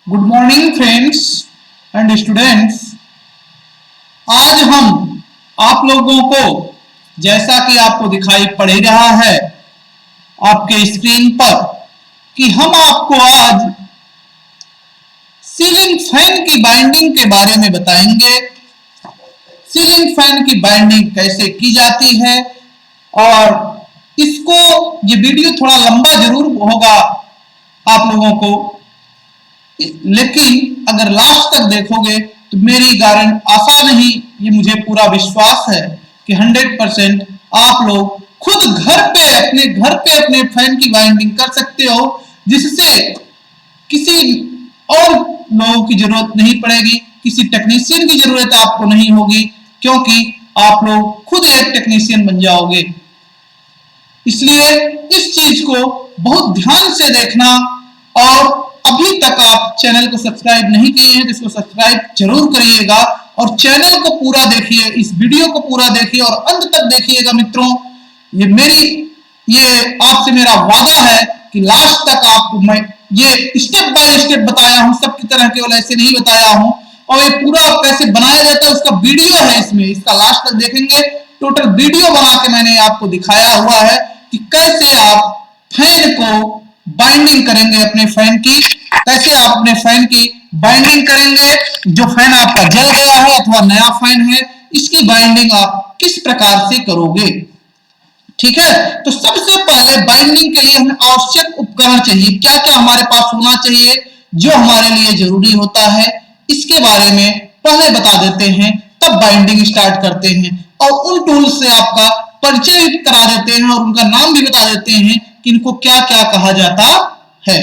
Good morning friends and students. आज हम आप लोगों को, जैसा कि आपको दिखाई पड़ ही रहा है आपके स्क्रीन पर, कि हम आपको आज सीलिंग फैन की बाइंडिंग के बारे में बताएंगे। सीलिंग फैन की बाइंडिंग कैसे की जाती है, और इसको ये वीडियो थोड़ा लंबा जरूर होगा आप लोगों को, लेकिन अगर लास्ट तक देखोगे तो मेरी गारंटी आशा नहीं, ये मुझे पूरा विश्वास है कि 100% आप लोग खुद घर पे अपने फैन की वाइंडिंग कर सकते हो, जिससे किसी और लोगों की जरूरत नहीं पड़ेगी, किसी टेक्नीशियन की जरूरत आपको नहीं होगी, क्योंकि आप लोग खुद एक टेक्नीशियन बन जाओगे। इसलिए इस चीज को बहुत ध्यान से देखना, और अभी तक आप चैनल को सब्सक्राइब नहीं किए हैं तो इसको सब्सक्राइब जरूर करिएगा, और चैनल को पूरा देखिए, इस वीडियो को पूरा देखिए और अंत तक देखिएगा मित्रों। ये आपसे मेरा वादा है कि लास्ट तक आपको मैं ये स्टेप बाय स्टेप बताया हूं, सबकी तरह केवल ऐसे नहीं बताया हूं, और ये पूरा कैसे बनाया जाता है उसका वीडियो है इसमें, इसका लास्ट तक देखेंगे। टोटल वीडियो बना के मैंने आपको दिखाया हुआ है कि कैसे आप फैन को बाइंडिंग करेंगे, अपने फैन की कैसे आप अपने फैन की बाइंडिंग करेंगे। जो फैन आपका जल गया है अथवा नया फैन है, इसकी बाइंडिंग आप किस प्रकार से करोगे, ठीक है। तो सबसे पहले बाइंडिंग के लिए हमें आवश्यक उपकरण चाहिए। क्या क्या हमारे पास होना चाहिए जो हमारे लिए जरूरी होता है, इसके बारे में पहले बता देते हैं, तब बाइंडिंग स्टार्ट करते हैं, और उन टूल्स से आपका परिचय भी करा देते हैं और उनका नाम भी बता देते हैं कि इनको क्या क्या कहा जाता है,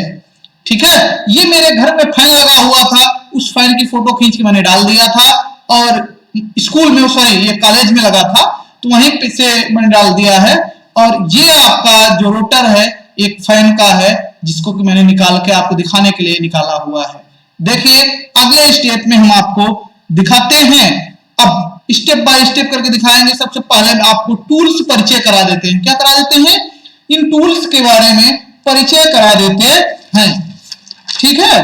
ठीक है। ये मेरे घर में फैन लगा हुआ था, उस फैन की फोटो खींच के मैंने डाल दिया था, और स्कूल में, सॉरी ये कॉलेज में लगा था तो वहीं पे से मैंने डाल दिया है। और ये आपका जो रोटर है एक फैन का है, जिसको कि मैंने निकाल के आपको दिखाने के लिए निकाला हुआ है। देखिए अगले स्टेप में हम आपको दिखाते हैं, अब स्टेप बाय स्टेप करके दिखाएंगे। सबसे पहले आपको टूल्स परिचय करा देते हैं। क्या करा देते हैं? इन टूल्स के बारे में परिचय करा देते हैं, ठीक है।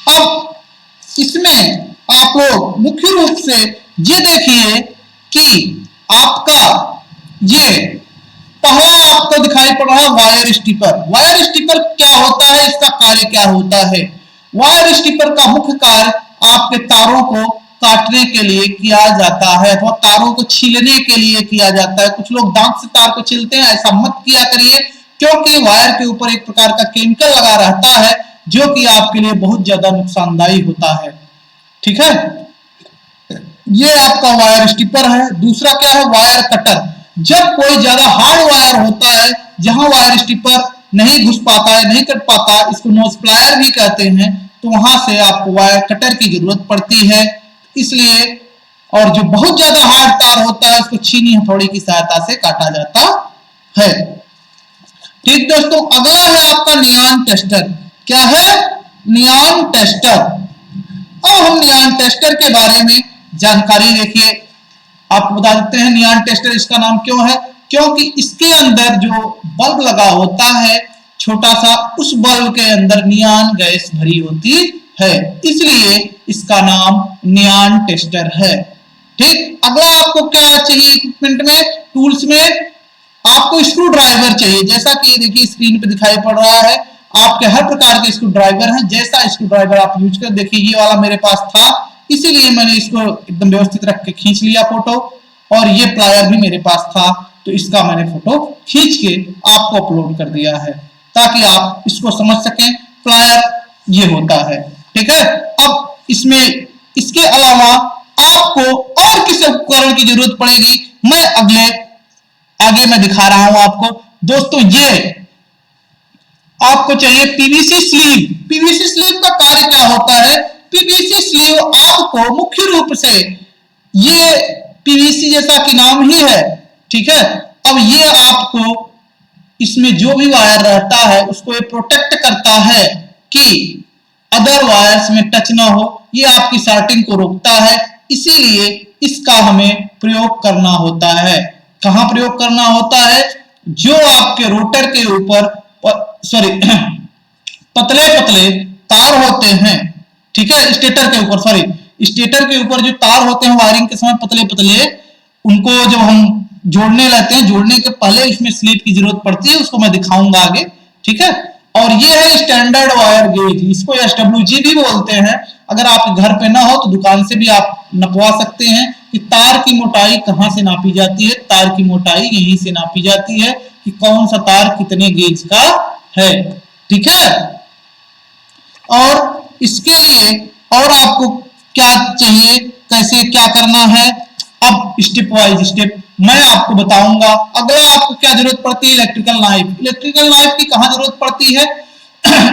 अब इसमें आप लोग मुख्य रूप से ये देखिए कि आपका ये पहला आपको दिखाई पड़ रहा है वायर स्टिपर। वायर स्टिपर क्या होता है, इसका कार्य क्या होता है? वायर स्टिपर का मुख्य कार्य आपके तारों को काटने के लिए किया जाता है, अथवा तारों को छीलने के लिए किया जाता है। कुछ लोग दांत से तार को छीलते हैं, ऐसा मत किया करिए, क्योंकि वायर के ऊपर एक प्रकार का केमिकल लगा रहता है जो कि आपके लिए बहुत ज्यादा नुकसानदायी होता है, ठीक है। ये आपका वायर स्टिपर है। दूसरा क्या है? Wire cutter. जब कोई ज्यादा हार्ड वायर होता है, जहां वायर स्टिपर नहीं घुस पाता है, नहीं कट पाता, इसको नोज प्लायर भी कहते हैं, तो वहां से आपको वायर कटर की जरूरत पड़ती है। इसलिए, और जो बहुत ज्यादा हार्ड तार होता है उसको छीनी हथौड़ी की सहायता से काटा जाता है, ठीक दोस्तों। अगला है आपका नियॉन टेस्टर। क्या है? Neon tester. अब हम नियॉन टेस्टर के बारे में जानकारी देखिए, आपको बता देते हैं। नियॉन टेस्टर इसका नाम क्यों है? क्योंकि इसके अंदर जो बल्ब लगा होता है छोटा सा, उस बल्ब के अंदर नियॉन गैस भरी होती है, इसलिए इसका नाम नियॉन टेस्टर है, ठीक। अगला आपको क्या चाहिए इक्विपमेंट में, टूल्स में? आपको स्क्रू ड्राइवर चाहिए। जैसा कि देखिए स्क्रीन पे दिखाई पड़ रहा है, आपके हर प्रकार के स्क्रू ड्राइवर हैं। जैसा स्क्रू ड्राइवर आप यूज कर, देखिए ये वाला मेरे पास था, इसीलिए मैंने इसको एकदम व्यवस्थित रख के खींच लिया फोटो, और ये प्लायर भी मेरे पास था तो इसका मैंने फोटो खींच के आपको अपलोड कर दिया है, ताकि आप इसको समझ सकें। प्लायर ये होता है, ठीक है। अब इसमें इसके अलावा आपको और किस उपकरण की जरूरत पड़ेगी, मैं आगे मैं दिखा रहा हूं आपको दोस्तों। ये आपको चाहिए पीवीसी स्लीव। पीवीसी स्लीव का कार्य क्या होता है? पीवीसी स्लीव आपको मुख्य रूप से, ये पीवीसी जैसा कि नाम ही है, ठीक है। अब ये आपको इसमें जो भी वायर रहता है उसको ये प्रोटेक्ट करता है कि अदर वायर्स में टच ना हो, ये आपकी शॉर्टिंग को रोकता है, इसीलिए इसका हमें प्रयोग करना होता है। कहां प्रयोग करना होता है? जो आपके रोटर के ऊपर, सॉरी पतले पतले तार होते हैं, ठीक है, स्टेटर के ऊपर, सॉरी, स्टेटर के ऊपर जो तार होते हैं वायरिंग के समय पतले पतले, उनको जब हम जोड़ने लगते हैं, जोड़ने के पहले इसमें स्लीट की जरूरत पड़ती है, उसको मैं दिखाऊंगा आगे, ठीक है। और ये है स्टैंडर्ड वायर गेज, इसको SWG भी बोलते हैं। अगर आपके घर पे ना हो तो दुकान से भी आप नपवा सकते हैं कि तार की मोटाई कहां से नापी जाती है। तार की मोटाई यहीं से नापी जाती है कि कौन सा तार कितने गेज का है, ठीक है। और इसके लिए और आपको क्या चाहिए, कैसे क्या करना है, अब स्टेप वाइज स्टेप मैं आपको बताऊंगा। अगला आपको क्या जरूरत पड़ती है, इलेक्ट्रिकल नाइफ। इलेक्ट्रिकल नाइफ की कहां जरूरत पड़ती है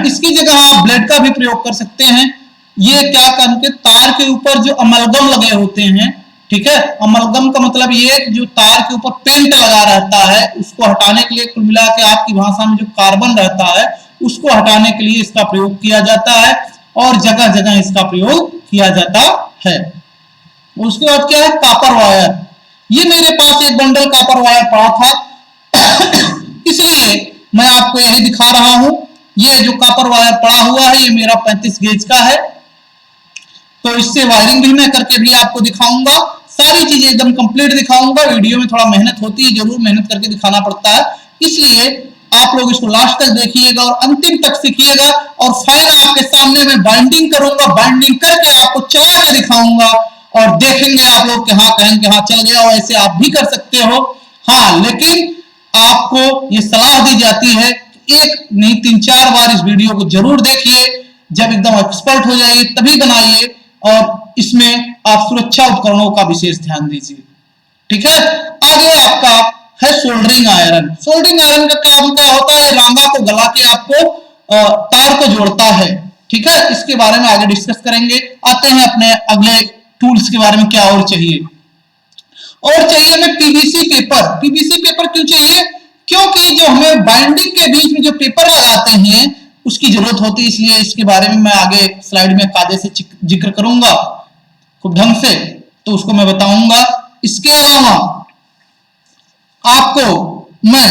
इसकी जगह आप ब्लेड का भी प्रयोग कर सकते हैं। ये क्या करके तार के ऊपर जो अमलगम लगे होते हैं, ठीक है, अमलगम का मतलब ये जो तार के ऊपर पेंट लगा रहता है उसको हटाने के लिए, कुल मिला के आपकी भाषा में जो कार्बन रहता है उसको हटाने के लिए इसका प्रयोग किया जाता है और जगह जगह इसका प्रयोग किया जाता है। उसके बाद क्या है, कॉपर वायर। ये मेरे पास एक बंडल कॉपर वायर पड़ा था इसलिए मैं आपको यही दिखा रहा हूं। ये जो कॉपर वायर पड़ा हुआ है ये मेरा 35 गेज का है, तो इससे वायरिंग भी मैं करके भी आपको दिखाऊंगा। सारी चीजें एकदम कंप्लीट दिखाऊंगा। वीडियो में थोड़ा मेहनत होती है, जरूर मेहनत करके दिखाना पड़ता है, इसलिए आप लोग इसको लास्ट तक देखिएगा और अंतिम तक सीखिएगा। और फाइनल आपके सामने मैं बाइंडिंग करूंगा, बाइंडिंग करके आपको चला के दिखाऊंगा और देखेंगे आप लोग कि हाँ, कहेंगे हाँ चल गया। वैसे आप भी कर सकते हो, हाँ, लेकिन आपको ये सलाह दी जाती है एक नहीं 3-4 बार इस वीडियो को जरूर देखिए। जब एकदम एक्सपर्ट हो जाइए तभी बनाइए और इसमें आप सुरक्षा उपकरणों का विशेष ध्यान दीजिए, ठीक है। आगे आपका है सोल्डरिंग आयरन। सोल्डरिंग आयरन का काम क्या होता है, रांगा को गला के आपको तार को जोड़ता है, ठीक है। इसके बारे में आगे डिस्कस करेंगे। आते हैं अपने अगले टूल्स के बारे में, क्या और चाहिए। और चाहिए हमें पीवीसी पेपर। पीवीसी पेपर क्यों चाहिए, क्योंकि जो हमें बाइंडिंग के बीच में जो पेपर लगाते हैं उसकी जरूरत होती है, इसलिए इसके बारे में मैं आगे स्लाइड में कायदे से जिक्र करूंगा खूब ढंग से, तो उसको मैं बताऊंगा। इसके अलावा आपको मैं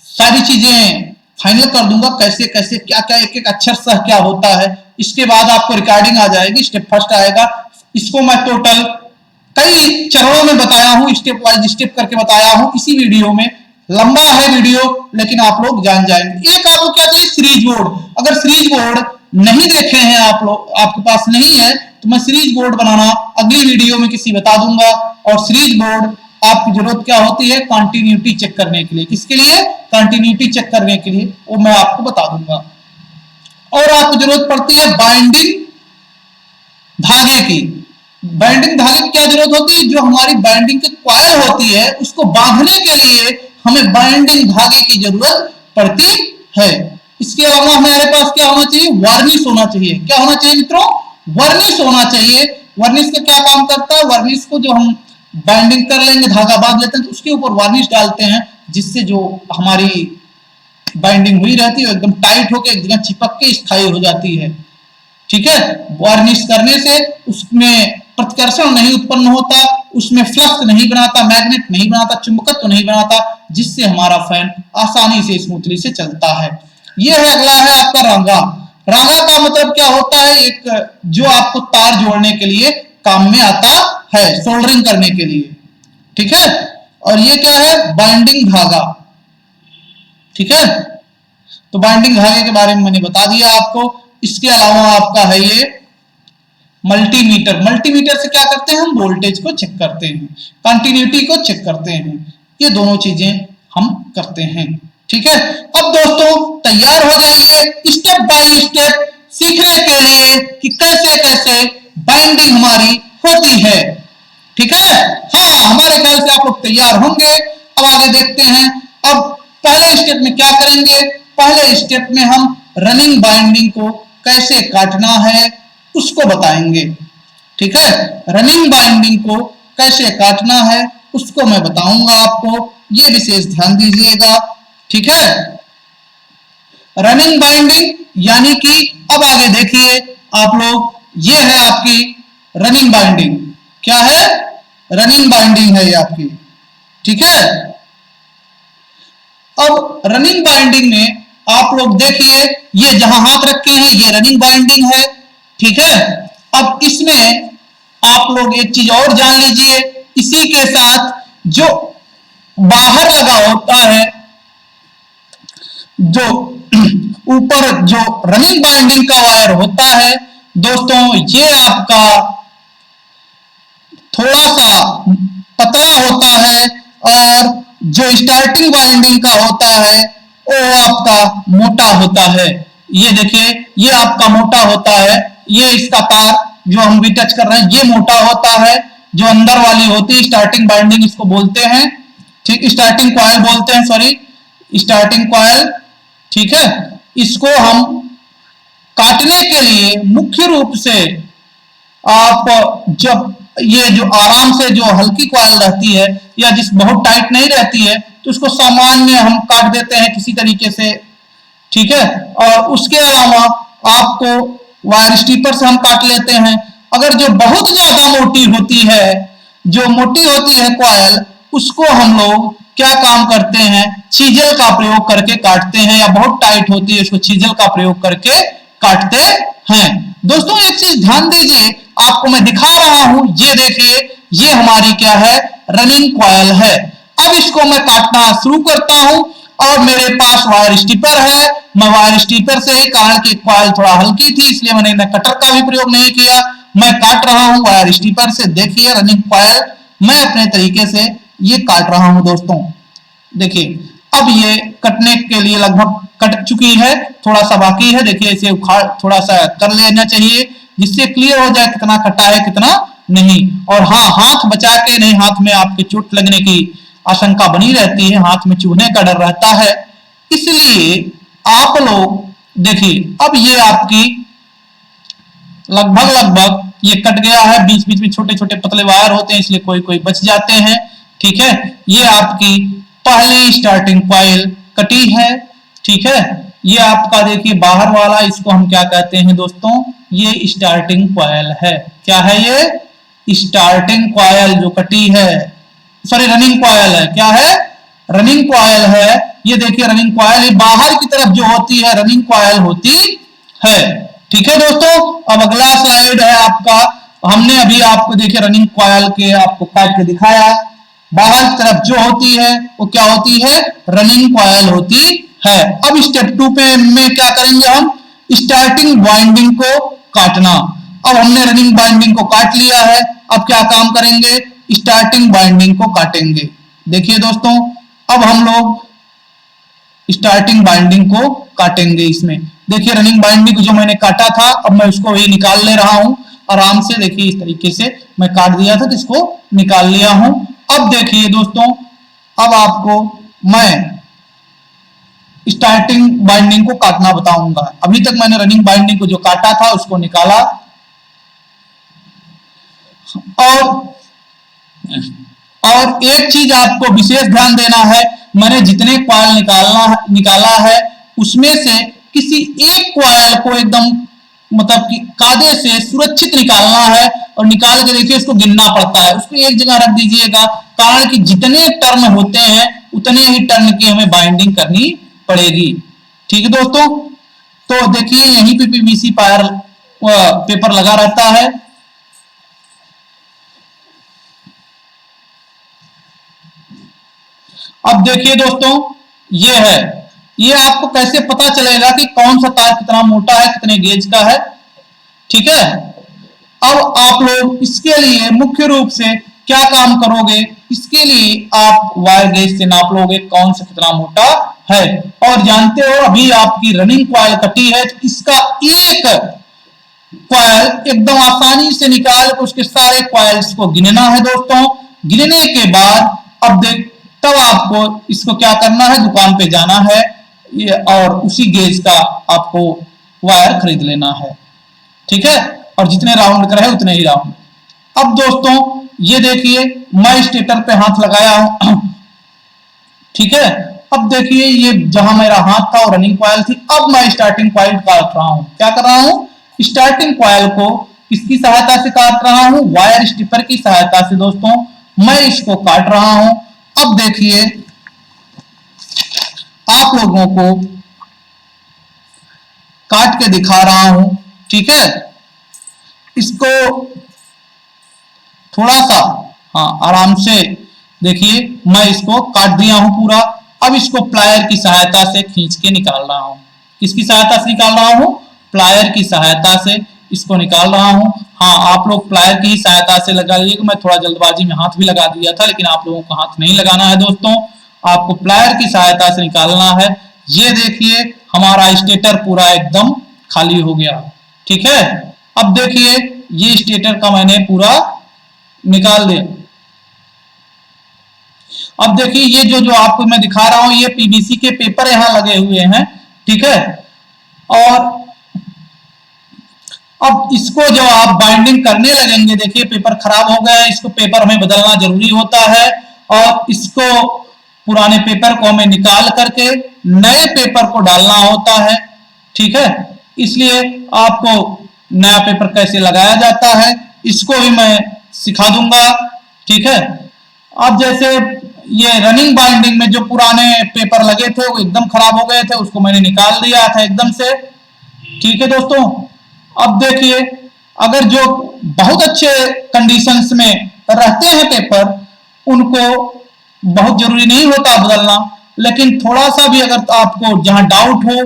सारी चीजें फाइनल कर दूंगा, कैसे कैसे क्या क्या एक एक अक्षर सह क्या होता है। इसके बाद आपको रिकॉर्डिंग आ जाएगी, स्टेप फर्स्ट आएगा। इसको मैं टोटल कई चरणों में बताया हूं, स्टेप वाइज स्टेप करके बताया हूं इसी वीडियो में। लंबा है वीडियो लेकिन आप लोग जान जाएंगे। एक आपको क्या चाहिए, सीरीज बोर्ड। अगर सीरीज बोर्ड नहीं देखे हैं आप लोग, आपके पास नहीं है, तो मैं सीरीज बोर्ड बनाना अगली वीडियो में किसी बता दूंगा। और सीरीज बोर्ड आपकी जरूरत क्या होती है, कंटिन्यूटी चेक करने के लिए। किसके लिए, कंटिन्यूटी चेक करने के लिए, वो मैं आपको बता दूंगा। और आपको जरूरत पड़ती है बाइंडिंग धागे की। बाइंडिंग धागे की क्या जरूरत होती है, जो हमारी बाइंडिंग की कॉइल होती है उसको बांधने के लिए हमें बाइंडिंग धागे की जरूरत पड़ती है। इसके अलावा हमारे पास क्या होना चाहिए, वार्निश होना चाहिए। क्या होना चाहिए मित्रों, वर्निश होना चाहिए। वर्निश का क्या काम करता है, वर्निश को जो हम बाइंडिंग कर लेंगे, धागा बांध लेते हैं, तो उसके ऊपर वार्निश डालते हैं, जिससे जो हमारी बाइंडिंग हुई रहती है एकदम टाइट होकर एक जगह चिपक के स्थायी हो जाती है, ठीक है। वार्निश करने से उसमें प्रतिकर्षण नहीं उत्पन्न होता, उसमें फ्लक्स नहीं बनाता, मैग्नेट नहीं बनाता, चुंबकत्व नहीं बनाता, जिससे हमारा फैन आसानी से स्मूथली से चलता है। यह है, अगला है आपका रांगा। रांगा का मतलब क्या होता है, एक जो आपको तार जोड़ने के लिए काम में आता है, सोल्डरिंग करने के लिए, ठीक है। और ये क्या है, बाइंडिंग धागा, ठीक है। तो बाइंडिंग धागे के बारे में मैंने बता दिया आपको। इसके अलावा आपका है ये मल्टीमीटर। मल्टीमीटर से क्या करते हैं, हम वोल्टेज को चेक करते हैं, कंटिन्यूटी को चेक करते हैं, ये दोनों चीजें हम करते हैं, ठीक है। अब दोस्तों तैयार हो जाइए स्टेप बाय स्टेप सीखने के लिए कि कैसे कैसे बाइंडिंग हमारी होती है, ठीक है। हाँ, हमारे ख्याल से आप लोग तैयार होंगे। अब आगे देखते हैं। अब पहले स्टेप में क्या करेंगे, पहले स्टेप में हम रनिंग बाइंडिंग को कैसे काटना है उसको बताएंगे, ठीक है। रनिंग बाइंडिंग को कैसे काटना है उसको मैं बताऊंगा आपको, ये विशेष ध्यान दीजिएगा, ठीक है। रनिंग बाइंडिंग यानी कि अब आगे देखिए आप लोग, ये है आपकी रनिंग बाइंडिंग। क्या है, रनिंग बाइंडिंग है ये आपकी, ठीक है। अब रनिंग बाइंडिंग में आप लोग देखिए, ये जहां हाथ रखे हैं ये रनिंग बाइंडिंग है, ठीक है। अब इसमें आप लोग एक चीज और जान लीजिए, इसी के साथ जो बाहर लगा होता है, जो ऊपर जो रनिंग बाइंडिंग का वायर होता है दोस्तों, ये आपका थोड़ा सा पतला होता है, और जो स्टार्टिंग बाइंडिंग का होता है वो आपका मोटा होता है। ये देखिए, ये आपका मोटा होता है, ये इसका तार जो हम भी टच कर रहे हैं ये मोटा होता है, जो अंदर वाली होती है स्टार्टिंग बाइंडिंग इसको बोलते हैं, ठीक, स्टार्टिंग कॉइल बोलते हैं, सॉरी स्टार्टिंग कॉइल, ठीक है। इसको हम काटने के लिए मुख्य रूप से आप जब ये जो आराम से जो हल्की कॉइल रहती है या जिस बहुत टाइट नहीं रहती है तो उसको सामान्य हम काट देते हैं किसी तरीके से, ठीक है। और उसके अलावा आपको वायर स्टीपर से हम काट लेते हैं। अगर जो बहुत ज्यादा मोटी होती है, जो मोटी होती है कॉइल, उसको हम लोग क्या काम करते हैं, चीजल का प्रयोग करके काटते हैं, या बहुत टाइट होती है उसको चीजल का प्रयोग करके काटते हैं। दोस्तों एक चीज ध्यान दीजिए, आपको मैं दिखा रहा हूं, ये देखिए ये हमारी क्या है, रनिंग कॉइल है। अब इसको मैं काटना शुरू करता हूं, और मेरे पास वायर स्टीपर है, मैं वायर स्टीपर से, कारण की कॉइल थोड़ा हल्की थी इसलिए मैंने कटर का भी प्रयोग नहीं किया, मैं काट रहा हूं वायर स्टीपर से। देखिए रनिंग कॉइल मैं अपने तरीके से ये काट रहा हूं दोस्तों, देखिए अब ये कटने के लिए लगभग कट चुकी है, थोड़ा सा बाकी है, देखिए इसे उखाड़ थोड़ा सा कर लेना चाहिए जिससे क्लियर हो जाए कितना कटा है कितना नहीं। और हाँ, हाथ बचा के नहीं, हाथ में आपके चोट लगने की आशंका बनी रहती है, हाथ में चुभने का डर रहता है, इसलिए आप लोग देखिए अब ये आपकी लगभग ये कट गया है, बीच बीच में छोटे छोटे पतले वायर होते हैं इसलिए कोई कोई बच जाते हैं, ठीक है। ये आपकी पहली स्टार्टिंग कॉइल कटी है, ठीक है। ये आपका देखिए बाहर वाला, इसको हम क्या कहते हैं दोस्तों, ये स्टार्टिंग कॉइल है। क्या है ये, स्टार्टिंग कॉइल जो कटी है, सॉरी रनिंग कॉइल है, क्या है, रनिंग कॉइल है। ये देखिए रनिंग कॉइल बाहर की तरफ जो होती है रनिंग कॉइल होती है, ठीक है दोस्तों। अब अगला स्लाइड है आपका, हमने अभी आपको देखिए रनिंग कॉइल के आपको काट के दिखाया, बाहर की तरफ जो होती है वो क्या होती है, रनिंग कॉइल होती है। अब स्टेप 2 पे में क्या करेंगे हम, स्टार्टिंग बाइंडिंग को काटना। अब हमने रनिंग बाइंडिंग को काट लिया है, अब क्या काम करेंगे, स्टार्टिंग बाइंडिंग को काटेंगे। देखिए दोस्तों अब हम लोग स्टार्टिंग बाइंडिंग को काटेंगे। इसमें देखिए रनिंग बाइंडिंग जो मैंने काटा था, अब मैं उसको ही निकाल ले रहा हूं आराम से, देखिए इस तरीके से मैं काट दिया था तो इसको निकाल लिया हूं। अब देखिए दोस्तों, अब आपको मैं स्टार्टिंग बाइंडिंग को काटना बताऊंगा। अभी तक मैंने रनिंग बाइंडिंग को जो काटा था उसको निकाला, और एक चीज आपको विशेष ध्यान देना है, मैंने जितने कॉइल निकाला है उसमें से किसी एक कॉइल को एकदम मतलब कि कायदे से सुरक्षित निकालना है, और निकाल के देखिए इसको गिनना पड़ता है, उसको एक जगह रख दीजिएगा, कारण कि जितने टर्न होते हैं उतने ही टर्न की हमें बाइंडिंग करनी पड़ेगी, ठीक है दोस्तों। तो देखिए यहीं पे पीवीसी पेपर लगा रहता है, अब देखिए दोस्तों ये है, ये आपको कैसे पता चलेगा कि कौन सा तार कितना मोटा है कितने गेज का है, ठीक है। अब आप लोग इसके लिए मुख्य रूप से क्या काम करोगे, इसके लिए आप वायर गेज से नाप लोगे कौन सा कितना मोटा है, और जानते हो अभी आपकी रनिंग कॉइल कटी है तो इसका एक कॉइल एकदम आसानी से निकाल कर उसके सारे कॉइल्स को गिनना है दोस्तों। गिनने के बाद अब तब आपको इसको क्या करना है, दुकान पे जाना है और उसी गेज का आपको वायर खरीद लेना है, ठीक है। और जितने राउंड का है उतने ही राउंड। अब दोस्तों ये देखिए मैं स्टेटर पे हाथ लगाया हूं, ठीक है। अब देखिए ये जहां मेरा हाथ था और रनिंग कॉइल थी, अब मैं स्टार्टिंग कॉइल काट रहा हूं। क्या कर रहा हूं, स्टार्टिंग कॉइल को किसकी सहायता से काट रहा हूं, वायर स्टिपर की सहायता से दोस्तों मैं इसको काट रहा हूं। अब देखिए आप लोगों को काट के दिखा रहा हूं, ठीक है। इसको थोड़ा सा आराम से देखिए, मैं इसको काट दिया हूं पूरा। अब इसको प्लायर की सहायता से खींच के निकाल रहा हूं। किसकी सहायता से निकाल रहा हूं? प्लायर की सहायता से इसको निकाल रहा हूं। आप लोग प्लायर की सहायता से लगाइएगा। मैं थोड़ा जल्दबाजी में हाथ भी लगा दिया था, लेकिन आप लोगों को हाथ नहीं लगाना है दोस्तों, आपको प्लायर की सहायता से निकालना है। ये देखिए हमारा स्टेटर पूरा एकदम खाली हो गया, ठीक है। अब देखिए ये स्टेटर का मैंने पूरा निकाल दिया। अब देखिए ये जो आपको मैं दिखा रहा हूं, ये पीवीसी के पेपर यहां लगे हुए हैं, ठीक है। और अब इसको जो आप बाइंडिंग करने लगेंगे, देखिए पेपर खराब हो गया है, इसको पेपर हमें बदलना जरूरी होता है। और इसको पुराने पेपर को हमें निकाल करके नए पेपर को डालना होता है, ठीक है। इसलिए आपको नया पेपर कैसे लगाया जाता है इसको भी मैं सिखा दूंगा, ठीक है। अब जैसे ये रनिंग बाइंडिंग में जो पुराने पेपर लगे थे वो एकदम खराब हो गए थे, उसको मैंने निकाल दिया था एकदम से, ठीक है दोस्तों। अब देखिए अगर जो बहुत अच्छे कंडीशंस में रहते हैं पेपर, उनको बहुत जरूरी नहीं होता बदलना, लेकिन थोड़ा सा भी अगर आपको जहां डाउट हो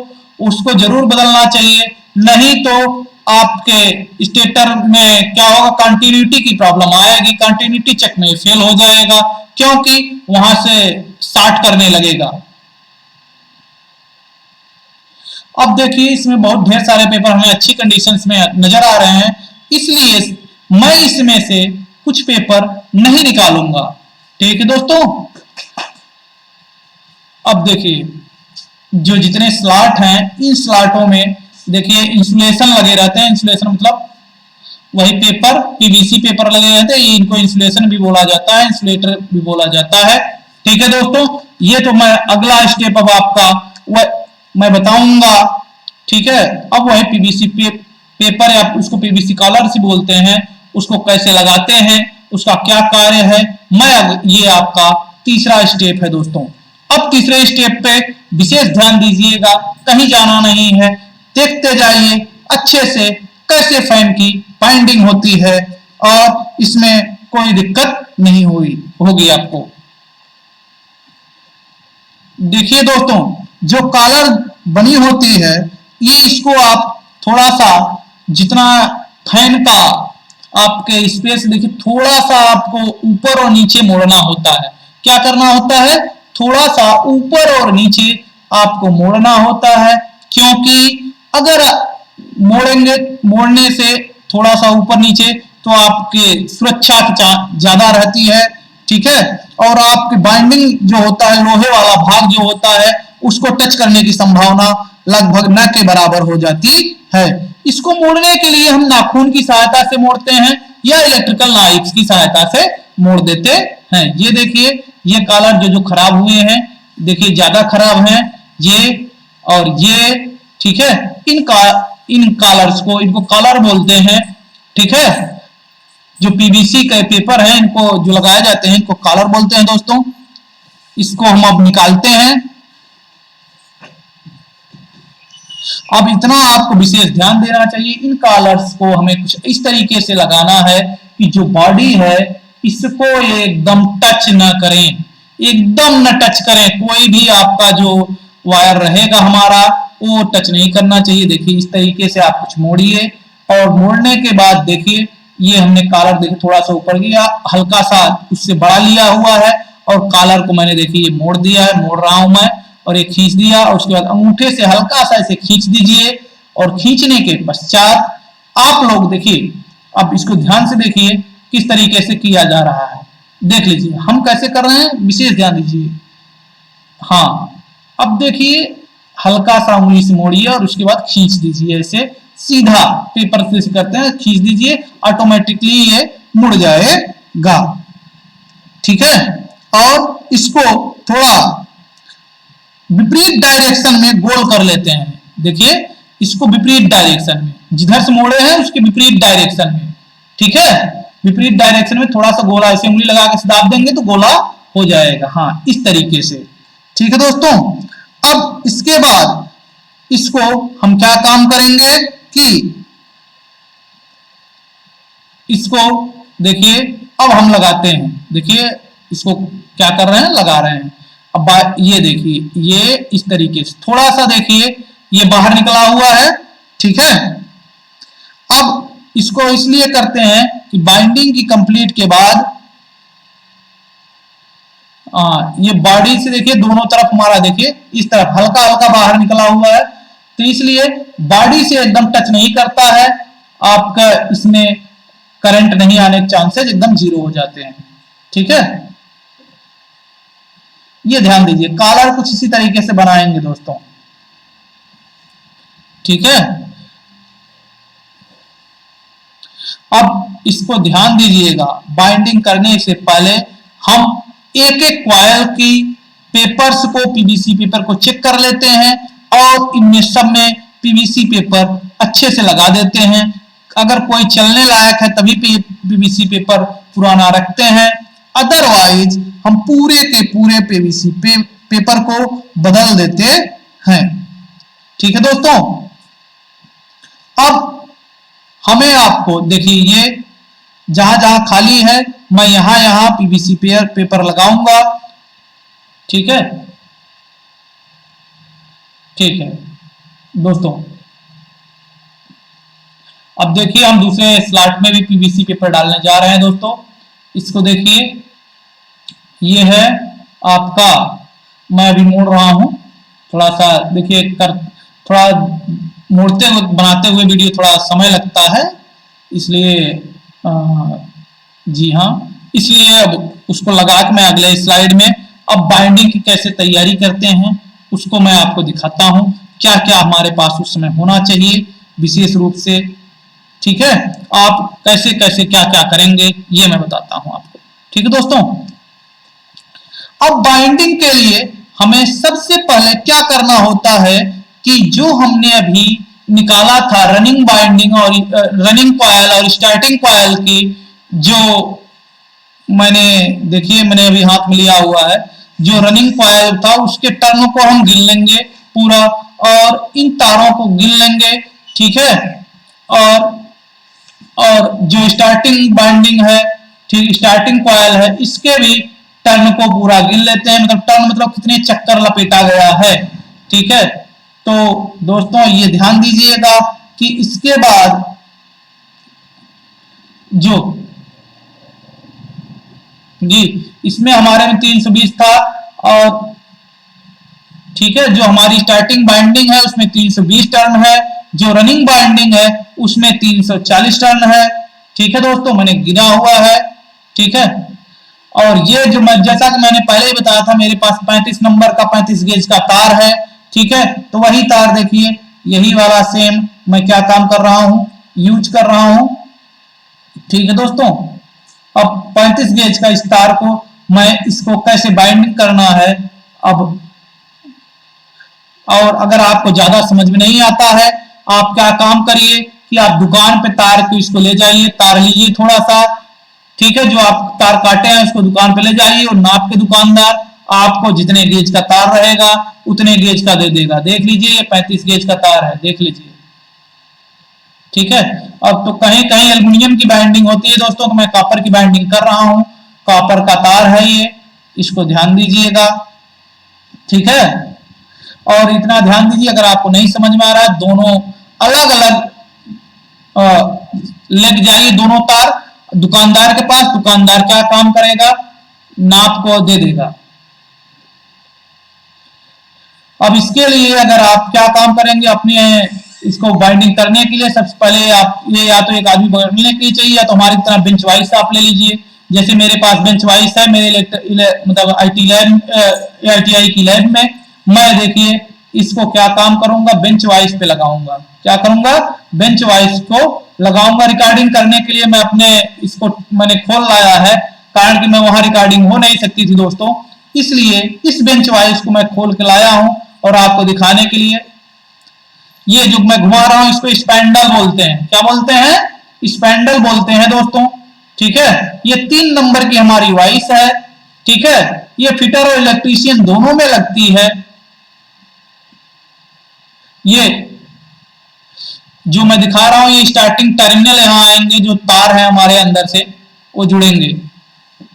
उसको जरूर बदलना चाहिए। नहीं तो आपके स्टेटर में क्या होगा, कंटिन्यूटी की प्रॉब्लम आएगी, कंटिन्यूटी चेक में फेल हो जाएगा, क्योंकि वहां से स्टार्ट करने लगेगा। अब देखिए इसमें बहुत ढेर सारे पेपर हमें अच्छी कंडीशंस में नजर आ रहे हैं, इसलिए मैं इसमें से कुछ पेपर नहीं निकालूंगा, ठीक है दोस्तों। अब देखिए जो जितने स्लॉट हैं, इन स्लॉटों में देखिए इंसुलेशन लगे रहते हैं। इंसुलेशन मतलब वही पेपर, पीवीसी पेपर लगे रहते हैं, इनको इंसुलेशन भी बोला जाता है, इंसुलेटर भी बोला जाता है, ठीक है दोस्तों। ये तो मैं अगला स्टेप अब आपका मैं बताऊंगा, ठीक है। अब वह पीवीसी पेपर या उसको पीवीसी कॉलर से बोलते हैं, उसको कैसे लगाते हैं, उसका क्या कार्य है, ये आपका तीसरा स्टेप है दोस्तों। अब तीसरे स्टेप पे विशेष ध्यान दीजिएगा, कहीं जाना नहीं है, देखते जाइए अच्छे से कैसे फैन की बाइंडिंग होती है और इसमें कोई दिक्कत नहीं होगी आपको। देखिए दोस्तों जो कॉलर बनी होती है, ये इसको आप थोड़ा सा जितना फैन का आपके स्पेस देखिए, थोड़ा सा आपको ऊपर और नीचे मोड़ना होता है। क्या करना होता है? थोड़ा सा ऊपर और नीचे आपको मोड़ना होता है, क्योंकि अगर मोड़ने से थोड़ा सा ऊपर नीचे तो आपके सुरक्षा ज्यादा रहती है, ठीक है। और आपकी बाइंडिंग जो होता है, लोहे वाला भाग जो होता है, उसको टच करने की संभावना लगभग न के बराबर हो जाती है। इसको मोड़ने के लिए हम नाखून की सहायता से मोड़ते हैं या इलेक्ट्रिकल नाइफ्स की सहायता से मोड़ देते हैं। ये देखिए ये कॉलर जो खराब हुए हैं, देखिए ज्यादा खराब हैं ये और ये, ठीक है। इन कॉलर्स को, इनको कॉलर बोलते हैं, ठीक है। जो पीवीसी के पेपर है, इनको जो लगाए जाते हैं, इनको कॉलर बोलते हैं दोस्तों। इसको हम अब निकालते हैं। अब इतना आपको विशेष ध्यान देना चाहिए, इन कॉलर्स को हमें कुछ इस तरीके से लगाना है कि जो बॉडी है इसको एकदम टच न करें, एकदम न टच करें। कोई भी आपका जो वायर रहेगा हमारा, वो टच नहीं करना चाहिए। देखिए इस तरीके से आप कुछ मोड़िए और मोड़ने के बाद देखिए ये हमने कॉलर देखिए थोड़ा सा ऊपर गया, हल्का सा उससे बड़ा लिया हुआ है और कॉलर को मैंने देखिए मोड़ दिया है, मोड़ रहा हूं मैं, और ये खींच दिया। और उसके बाद अंगूठे से हल्का सा इसे खींच दीजिए और खींचने के पश्चात आप लोग देखिए, अब इसको ध्यान से देखिए किस तरीके से किया जा रहा है। देख लीजिए हम कैसे कर रहे हैं, विशेष ध्यान दीजिए। अब देखिए हल्का सा उंगली से मोड़िए और उसके बाद खींच दीजिए, ऐसे सीधा पेपर से करते हैं, खींच दीजिए, ऑटोमेटिकली ये मुड़ जाएगा, ठीक है। और इसको थोड़ा विपरीत डायरेक्शन में गोल कर लेते हैं। देखिए इसको विपरीत डायरेक्शन में, जिधर से मोड़े हैं उसके विपरीत डायरेक्शन में, ठीक है। विपरीत डायरेक्शन में थोड़ा सा गोला ऐसे उंगली लगा के दाब देंगे तो गोला हो जाएगा, इस तरीके से, ठीक है दोस्तों। अब इसके बाद इसको हम क्या काम करेंगे कि इसको देखिए अब हम लगाते हैं। देखिए इसको क्या कर रहे हैं, लगा रहे हैं। अब ये देखिए ये इस तरीके से थोड़ा सा देखिए ये बाहर निकला हुआ है, ठीक है। अब इसको इसलिए करते हैं कि बाइंडिंग की कंप्लीट के बाद ये बॉडी से देखिए दोनों तरफ हमारा देखिए इस तरफ हल्का हल्का बाहर निकला हुआ है, तो इसलिए बॉडी से एकदम टच नहीं करता है, आपका इसमें करंट नहीं आने के चांसेस एकदम 0 हो जाते हैं, ठीक है। ये ध्यान दीजिए, कॉलर कुछ इसी तरीके से बनाएंगे दोस्तों, ठीक है। अब इसको ध्यान दीजिएगा, बाइंडिंग करने से पहले हम एक एक कॉइल की पेपर्स को, पीवीसी पेपर को चेक कर लेते हैं और इनमें सब में पीवीसी पेपर अच्छे से लगा देते हैं। अगर कोई चलने लायक है तभी पीवीसी पेपर पुराना रखते हैं, अदरवाइज हम पूरे के पूरे पीवीसी पेपर को बदल देते हैं, ठीक है दोस्तों। अब हमें आपको देखिए ये जहां जहां खाली है मैं यहां पीवीसी पेपर लगाऊंगा, ठीक है, ठीक है दोस्तों। अब देखिए हम दूसरे स्लॉट में भी पीवीसी पेपर डालने जा रहे हैं दोस्तों। इसको देखिए ये है आपका, मैं अभी मोड़ रहा हूं, थोड़ा सा देखिए थोड़ा मोड़ते हुए बनाते हुए वीडियो थोड़ा समय लगता है, इसलिए जी हाँ, इसलिए अब उसको लगा के मैं अगले स्लाइड में अब बाइंडिंग की कैसे तैयारी करते हैं उसको मैं आपको दिखाता हूं, क्या क्या हमारे पास उस समय होना चाहिए विशेष रूप से, ठीक है। आप कैसे कैसे क्या क्या करेंगे ये मैं बताता हूं आपको, ठीक है दोस्तों। अब बाइंडिंग के लिए हमें सबसे पहले क्या करना होता है कि जो हमने अभी निकाला था रनिंग बाइंडिंग और रनिंग कॉइल और स्टार्टिंग कॉइल की, जो मैंने अभी हाथ में लिया हुआ है, जो रनिंग कॉइल था उसके टर्न को हम गिन लेंगे पूरा और इन तारों को गिन लेंगे, ठीक है। और जो स्टार्टिंग बाइंडिंग है, ठीक, स्टार्टिंग कॉइल है, इसके भी टर्न को पूरा गिन लेते हैं, मतलब टर्न मतलब कितने चक्कर लपेटा गया है, ठीक है। तो दोस्तों ये ध्यान दीजिएगा कि इसके बाद जो जी इसमें हमारे में 320 था और ठीक है, जो हमारी स्टार्टिंग बाइंडिंग है उसमें 320 टर्न है, जो रनिंग बाइंडिंग है उसमें 340 टर्न है, ठीक है दोस्तों, मैंने गिना हुआ है, ठीक है। और ये जो मैं जैसा कि मैंने पहले ही बताया था मेरे पास 35 नंबर का 35 गेज का तार है, ठीक है। तो वही तार देखिए यही वाला सेम मैं क्या काम कर रहा हूं, यूज कर रहा हूं, ठीक है दोस्तों। अब 35 गेज का इस तार को मैं इसको कैसे बाइंडिंग करना है अब, और अगर आपको ज्यादा समझ में नहीं आता है आप क्या काम करिए कि आप दुकान पे तार को इसको ले जाइए, तार लीजिए थोड़ा सा, ठीक है, जो आप तार काटे हैं उसको दुकान पे ले जाइए और नाप के दुकानदार आपको जितने गेज का तार रहेगा उतने गेज का दे देगा। देख लीजिए ये 35 गेज का तार है, देख लीजिए, ठीक है। अब तो कहीं कहीं एल्युमिनियम की बाइंडिंग होती है दोस्तों, तो मैं कॉपर की बाइंडिंग कर रहा हूं, कॉपर का तार है ये, इसको ध्यान दीजिएगा, ठीक है। और इतना ध्यान दीजिए अगर आपको नहीं समझ में आ रहा है दोनों अलग अलग लेके जाइए दोनों तार दुकानदार के पास, दुकानदार क्या काम करेगा, नाप को दे देगा। अब इसके लिए अगर आप क्या काम करेंगे अपने इसको बाइंडिंग करने के लिए, सबसे पहले आप ये या तो एक आदमी पकड़ने के लिए चाहिए या तो हमारी तरह बेंच वाइस आप ले लीजिए, जैसे मेरे पास बेंच वाइस है मेरे मतलब ITI की लैब में, मैं देखिए इसको क्या काम करूंगा बेंच वाइस पे लगाऊंगा, क्या करूंगा बेंच वाइस को लगाऊंगा। रिकॉर्डिंग करने के लिए मैं अपने इसको मैंने खोल लाया है, कारण कि मैं वहां रिकॉर्डिंग हो नहीं सकती थी दोस्तों, इसलिए इस बेंच वाइस को मैं खोल के लाया हूं और आपको दिखाने के लिए। ये जो मैं घुमा रहा हूं इसको स्पैंडल बोलते हैं, क्या बोलते हैं, स्पैंडल बोलते हैं दोस्तों, ठीक है। ये 3 नंबर की हमारी वाइस है, ठीक है, ये फिटर और इलेक्ट्रीशियन दोनों में लगती है, ये जो मैं दिखा रहा हूं ये स्टार्टिंग टर्मिनल यहाँ आएंगे, जो तार है हमारे अंदर से वो जुड़ेंगे,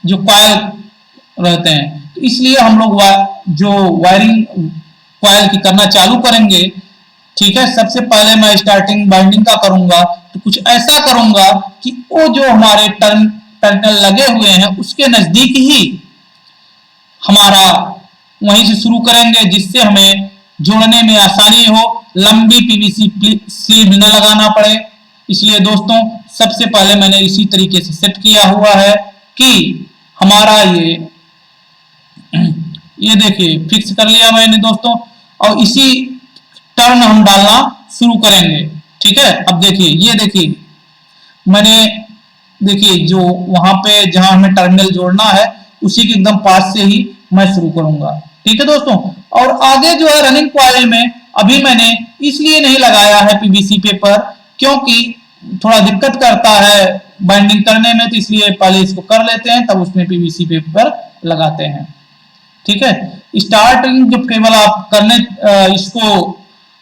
जो कॉइल रहते हैं। तो इसलिए हम लोग जो वायरिंग कॉइल की करना चालू करेंगे, ठीक है। सबसे पहले मैं स्टार्टिंग बाइंडिंग का करूंगा, तो कुछ ऐसा करूंगा कि वो जो हमारे टर्मिनल लगे हुए हैं उसके नजदीक ही हमारा वहीं से शुरू करेंगे, जिससे हमें जोड़ने में आसानी हो, लंबी पीवीसी स्लीव न लगाना पड़े। इसलिए दोस्तों सबसे पहले मैंने इसी तरीके से सेट किया हुआ है कि हमारा ये देखिए फिक्स कर लिया मैंने दोस्तों, और इसी टर्न हम डालना शुरू करेंगे, ठीक है। अब देखिए, ये देखिए मैंने देखिए जो वहां पे जहां हमें टर्मिनल जोड़ना है उसी के एकदम पास से ही मैं शुरू करूंगा, ठीक है दोस्तों। और आगे जो है रनिंग कॉइल में अभी मैंने इसलिए नहीं लगाया है पीवीसी पेपर, क्योंकि थोड़ा दिक्कत करता है बाइंडिंग करने में, तो इसलिए पहले इसको कर लेते हैं तब उसमें पीवीसी पेपर लगाते हैं, ठीक है। स्टार्टिंग जब केवल आप करने इसको